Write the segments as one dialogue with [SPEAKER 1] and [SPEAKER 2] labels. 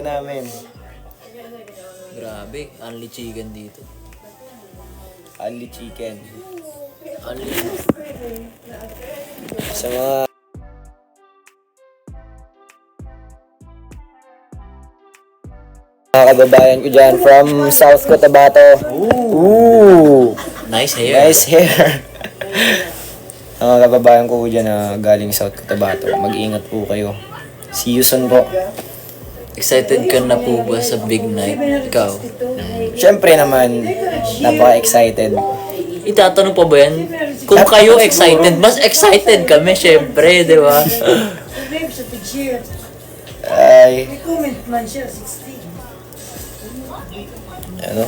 [SPEAKER 1] namin.
[SPEAKER 2] Grabe, only chicken dito.
[SPEAKER 1] Only chicken.
[SPEAKER 2] Only.
[SPEAKER 1] Sa mga kababayan ko dyan from South Cotabato. Ooh!
[SPEAKER 2] Nice hair.
[SPEAKER 1] Nice hair. Mga kababayan ko dyan na galing South Cotabato. Mag-ingat po kayo. See you soon po.
[SPEAKER 2] Excited ka na po ba sa big night? Ikaw?
[SPEAKER 1] Siyempre naman, napaka-excited.
[SPEAKER 2] Itatanong pa ba yan? Kung kayo excited, mas excited kami, syempre, di ba?
[SPEAKER 1] Ay, ano?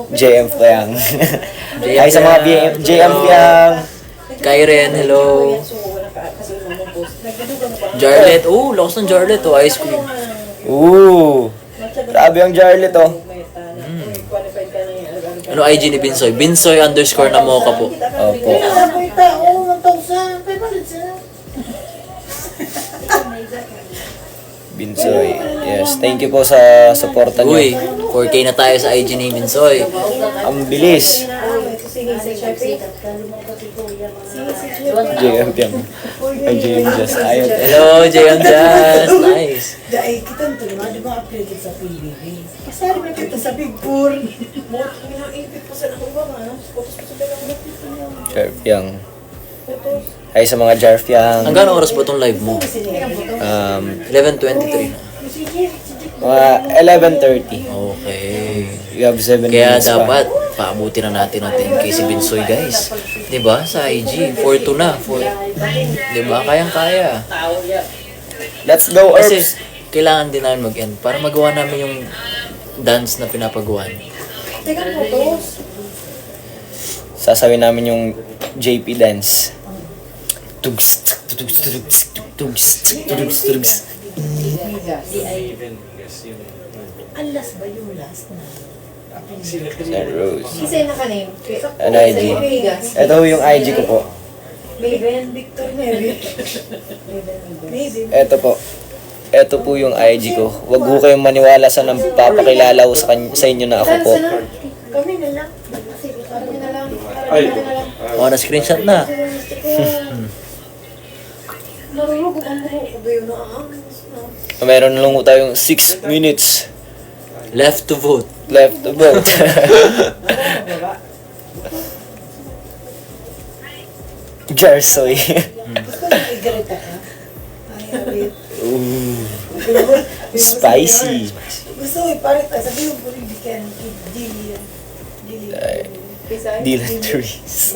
[SPEAKER 1] JM Fiang. Ay sa mga JM Fiang.
[SPEAKER 2] Kyren, hello. Jarlet, lakas ng Jarlet, ice cream.
[SPEAKER 1] Grabe ang Jarlet,
[SPEAKER 2] Ano IG ni Binsoy? Binsoy _ na mocha po.
[SPEAKER 1] Opo. Binsoy. Yes, thank you po sa suporta niyo.
[SPEAKER 2] Uy, 4K na tayo sa IG ni Binsoy.
[SPEAKER 1] Ang bilis. JM Fiang. Ay, JM Just. Ayaw.
[SPEAKER 2] Hello, JM Jazz. Nice.
[SPEAKER 3] Dahil kita nito naman, di ba uploaded sa PBB? Kasi rin kita sa Big Four. Mo, inaipit po sa nakong ba, Photos po sa dalang nakita niya.
[SPEAKER 1] Jar Fiang. Ay sa mga Jar Fiang.
[SPEAKER 2] Hanggang oras ba itong live mo? 11:23 na.
[SPEAKER 1] Mga 11:30.
[SPEAKER 2] Okay.
[SPEAKER 1] You have 7
[SPEAKER 2] Kaya
[SPEAKER 1] minutes pa.
[SPEAKER 2] dapat paabuti na natin ang 10K si Binsoy, guys. 'Di ba? Sa IG 4-2 na. 'Di ba? Kayang-kaya.
[SPEAKER 1] Let's go,
[SPEAKER 2] Kasi
[SPEAKER 1] Earps.
[SPEAKER 2] kailangan din namin mag-end para magawa namin yung dance na pinapagawa.
[SPEAKER 3] Teka, photos.
[SPEAKER 1] Sasawin namin yung JP dance. Tugs, tugs, tugs, tugs, tugs, tugs.
[SPEAKER 3] Ang last ba yung last na?
[SPEAKER 1] San Rose.
[SPEAKER 3] Isa na ka-name.
[SPEAKER 1] Ano IG? Ito yung IG ko po.
[SPEAKER 3] Maven Victor Maven.
[SPEAKER 1] Ito po. Ito po yung IG ko. Huwag ho kayong maniwala sa nagpapakilala ko sa inyo na ako po.
[SPEAKER 3] Kami na lang. Kami na lang.
[SPEAKER 2] Na-screenshot na.
[SPEAKER 3] Marulog ang buho ko ba yun na
[SPEAKER 1] Meron lang ho tayong 6 minutes
[SPEAKER 2] Left to vote.
[SPEAKER 1] left to vote. Jarsoy.
[SPEAKER 3] Gusto mo igarita ka? Ay, alit.
[SPEAKER 1] Ooh, spicy.
[SPEAKER 3] Gusto mo iparit ka. Sabi yung puri dikan.
[SPEAKER 1] Dylan Trees.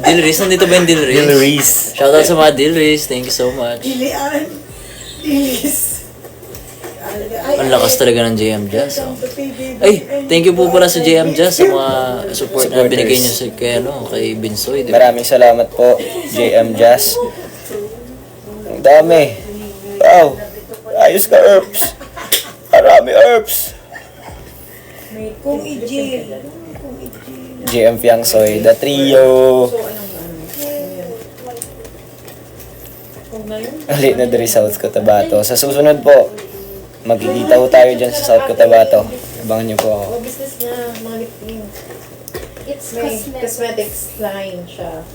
[SPEAKER 2] Dilris, nandito ba yung Dilris?
[SPEAKER 1] Dilrees.
[SPEAKER 2] Shoutout sa mga Dilris. Thank you so much.
[SPEAKER 3] Dilian. Dilis.
[SPEAKER 2] Ang lakas talaga ng JM Jazz. Ay, thank you po pala sa JM Jazz sa mga support na binigay niyo sa kay Binsoy. Di ba?
[SPEAKER 1] Maraming salamat po, JM Jazz. Ang dami. Wow. Ayos ka, Earps. Marami, Earps.
[SPEAKER 3] Kung i-jail.
[SPEAKER 1] JM Fiangsoy, The Trio. Alit na dari South Cotabato. Sa susunod po, magkikita po tayo dyan sa South Cotabato. Abangan niyo po ako.
[SPEAKER 3] Business na mga lipin. It's cosmetics line siya.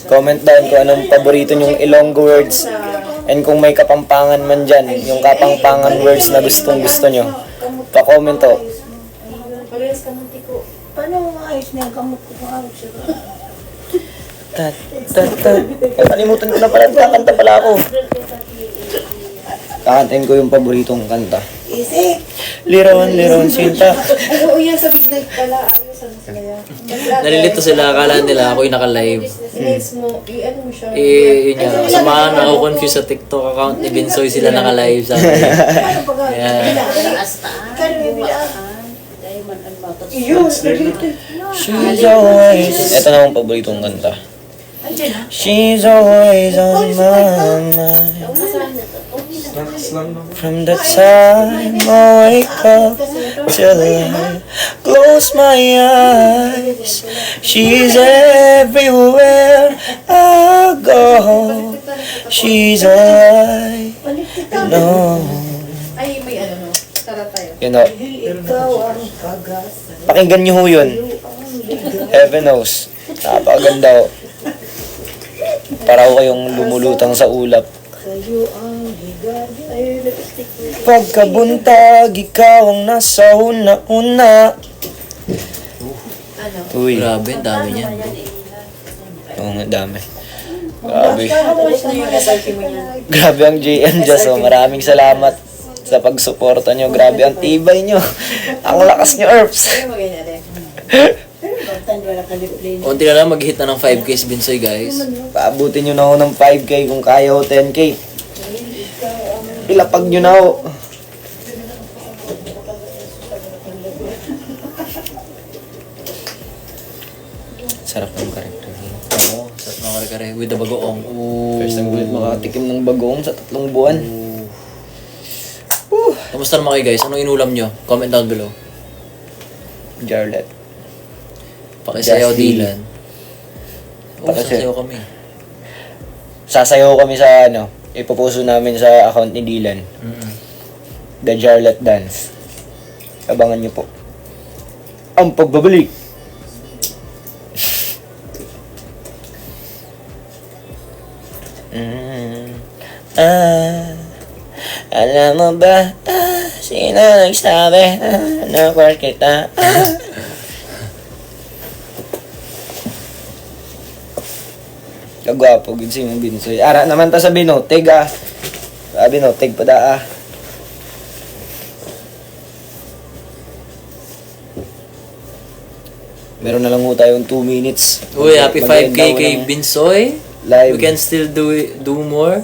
[SPEAKER 1] Comment down kung anong paborito niyong Ilonggo words. And kung may kapampangan man dyan, yung kapampangan words na gustong gusto nyo, pa-comment to.
[SPEAKER 3] Parehas ka munti ko. Paano maayos na yung kamot ko kung awag siya?
[SPEAKER 1] Tat, tat, tat. Kalimutan ko na pala, kakanta pala ako. Kakantayin ko yung paboritong kanta.
[SPEAKER 3] Easy!
[SPEAKER 1] Lirawan, lirawan, sinta.
[SPEAKER 3] Oo, yan sa big night pala. Ayusan mo sila yan.
[SPEAKER 2] Nalilito sila, akala nila ako yung naka-live.
[SPEAKER 3] Next mo, i-ano mo siya.
[SPEAKER 2] Yun nga, samahan ako confused sa TikTok account ni Binsoy sila naka-live sa akin.
[SPEAKER 3] Ano pa ka?
[SPEAKER 2] Yan.
[SPEAKER 3] Kano may bilaan? Iyon,
[SPEAKER 1] She's always... Ito na ang paboritong kanta. She's always on my mind. From the time I wake up till I close my eyes, she's everywhere I go. She's alright. No.
[SPEAKER 4] Ay, may ano, no? Tara tayo.
[SPEAKER 1] You know,
[SPEAKER 3] Ikaw ang pag-asa.
[SPEAKER 1] pakinggan nyo ho yun. Heaven knows. Napakaganda ho. Para ho kayong lumulutang sa ulap.
[SPEAKER 3] Kayo ang higagay.
[SPEAKER 1] Pagkabuntag, ikaw ang nasa una-una.
[SPEAKER 4] Ano?
[SPEAKER 1] Uy,
[SPEAKER 2] Grabe, ang dami niyan.
[SPEAKER 1] oo nga, dami. Grabe.
[SPEAKER 4] Tapos na yung SRT mo niya.
[SPEAKER 1] Grabe ang JM Jazz, oh. Maraming salamat sa pagsuporta nyo. Grabe ang tibay nyo. Ang lakas nyo, Earps.
[SPEAKER 4] Ano mo ganyan eh?
[SPEAKER 2] Unti na lang mag-hit na ng 5K si Binsoy, guys.
[SPEAKER 1] Paabutin nyo na ho ng 5K kung kaya ho 10K. Ilapag nyo na ho. Sarap ng karakter.
[SPEAKER 2] Oo, sa mga kare-kare. With the bagoong. Ooh.
[SPEAKER 1] First time ulit makatikim ng bagoong sa 3 buwan.
[SPEAKER 2] Kamusta naman kayo, guys? Anong inulam nyo? Comment down below.
[SPEAKER 1] Jarlet.
[SPEAKER 2] Pakisayaw,
[SPEAKER 1] Justy.
[SPEAKER 2] Dylan. Oo,
[SPEAKER 1] Pakisayaw.
[SPEAKER 2] sasayaw kami.
[SPEAKER 1] Sasayaw kami sa ano, ipoposto namin sa account ni Dylan. The Jarlet Dance. Abangan nyo po. Ang pagbabalik. Alam mo ba, sino nagsabi na work kita? Kagwapo, gid si mong Binsoy. Ara naman ta sa binutig ah. Sabi no, tig pa da ah. Meron na lang ho tayong 2 minutes.
[SPEAKER 2] Uy, happy 5K
[SPEAKER 1] Mag-end
[SPEAKER 2] kay
[SPEAKER 1] ako ng
[SPEAKER 2] Binsoy.
[SPEAKER 1] live.
[SPEAKER 2] We can still do more.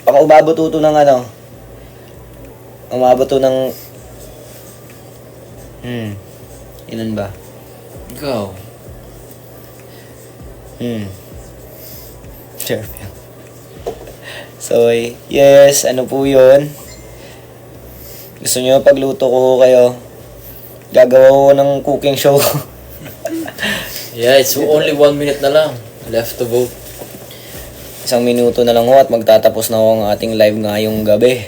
[SPEAKER 1] Baka umabot to ng ano. Umabot to ng... Ilan ba?
[SPEAKER 2] Ikaw.
[SPEAKER 1] Sure. So, yes, ano po yun? Gusto nyo pagluto ko kayo? Gagawa ko ng cooking show.
[SPEAKER 2] Yeah, it's only 1 minute na lang left to vote.
[SPEAKER 1] 1 minuto na lang ho at magtatapos na ho ang ating live ngayong gabi.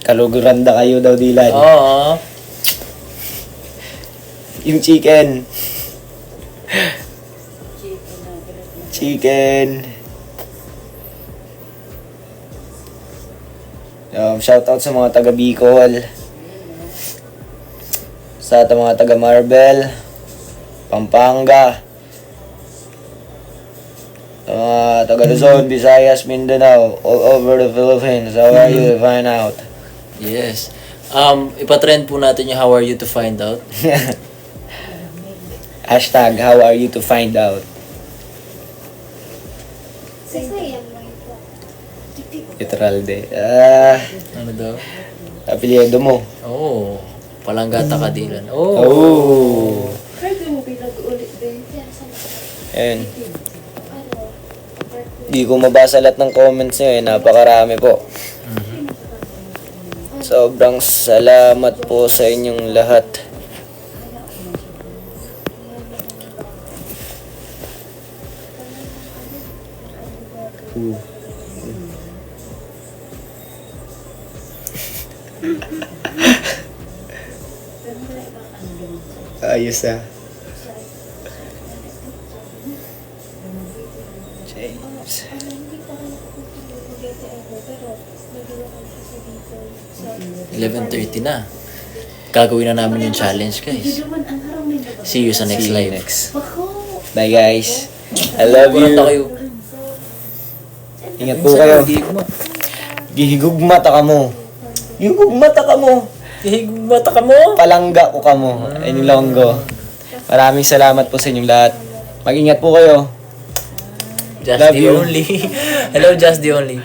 [SPEAKER 1] Kaluguranda kayo daw, Dylan.
[SPEAKER 2] Oo.
[SPEAKER 1] Yung chicken. Chicken. Shout out sa mga taga Bicol. Sa mga taga Marbel, Pampanga, taga Luzon, Visayas, Mindanao, all over the Philippines. How are you to find out?
[SPEAKER 2] Yes. Ipatrend po natin yung how are you to find out.
[SPEAKER 1] Hashtag, how are you to find out? Literal de.
[SPEAKER 2] Ano daw?
[SPEAKER 1] Apelyido mo.
[SPEAKER 2] Oh, palanggata ka, Dylan. Oh.
[SPEAKER 1] Oh.
[SPEAKER 4] Pwede mo pinag-ulit din.
[SPEAKER 1] Ayan. Di ko mabasa lahat ng comments nyo eh. Napakarami po. Sobrang salamat po sa inyong lahat. Ayos ah. James.
[SPEAKER 2] 11:30 na. Gagawin na namin yung challenge, guys. See you sa next
[SPEAKER 1] See you
[SPEAKER 2] live.
[SPEAKER 1] next. Bye guys. I love
[SPEAKER 2] Kuranta
[SPEAKER 1] you.
[SPEAKER 2] kayo.
[SPEAKER 1] Ingat po kayo. Gihigugmata ka mo. Gihigugmata ka mo.
[SPEAKER 2] Higmata ka mo.
[SPEAKER 1] Palangga ko ka mo. Ilonggo. Maraming salamat po sa inyong lahat. Mag-ingat po kayo.
[SPEAKER 2] Just
[SPEAKER 1] Love
[SPEAKER 2] the
[SPEAKER 1] you.
[SPEAKER 2] only. Hello, just the only.